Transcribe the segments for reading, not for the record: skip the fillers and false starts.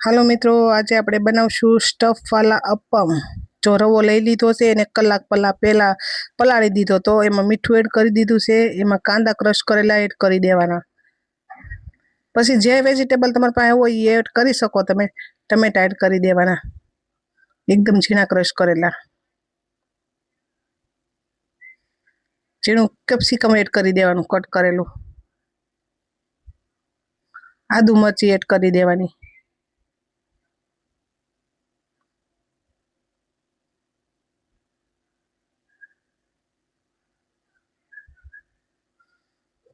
હાલો મિત્રો, આજે આપણે બનાવશું સ્ટફ વાલા અપમ। જો રવો લઈ લીધો છે એને કલાક પહેલા પલાળી દીધો, તો એમાં મીઠું એડ કરી દીધું છે, એમાં કાંદા ક્રશ કરેલા એડ કરી દેવાના। પછી જે વેજીટેબલ તમારી પાસે હોય એ એડ કરી શકો તમે। ટમેટા એડ કરી દેવાના, એકદમ ઝીણા ક્રશ કરેલા। ઝીણું કેપ્સિકમ એડ કરી દેવાનું, કટ કરેલું। આદુ મરચી એડ કરી દેવાની।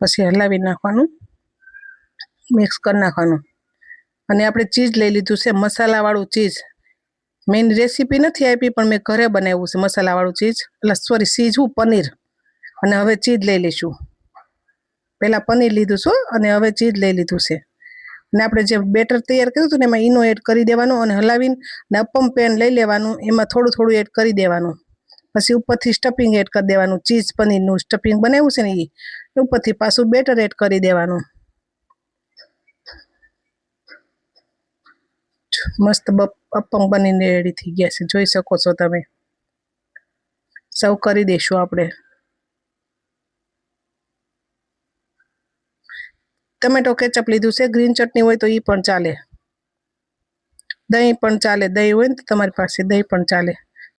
પછી હલાવી નાખવાનું, મિક્સ કરી નાખવાનું। અને આપણે ચીઝ લઈ લીધું છે, મસાલાવાળું ચીઝ। મેં રેસીપી નથી આપી, પણ મેં ઘરે બનાવ્યું છે મસાલાવાળું ચીઝ, એટલે સોરી ચીઝ પનીર। અને હવે ચીઝ લઈ લઈશું। પહેલાં પનીર લીધું છે અને હવે ચીઝ લઈ લીધું છે। અને આપણે જે બેટર તૈયાર કર્યું હતું ને એમાં ઈનો એડ કરી દેવાનું અને હલાવીને અપમ પેન લઈ લેવાનું, એમાં થોડું થોડું એડ કરી દેવાનું। પછી ઉપરથી સ્ટફિંગ એડ કરી દેવાનું, ચીઝ પનીરનું સ્ટફિંગ બનાવ્યું છે ને એ ઉપરથી પાછું બેટર એડ કરી દેવાનું। મસ્ત અપમ બનીને રેડી થઈ ગયા છે, જોઈ શકો છો તમે। સર્વ કરી દઈશું આપણે। ટમેટો કેચઅપ લીધું છે, ગ્રીન ચટણી હોય તો એ પણ ચાલે, દહીં પણ ચાલે, દહીં હોય ને તો તમારી પાસે દહીં પણ ચાલે।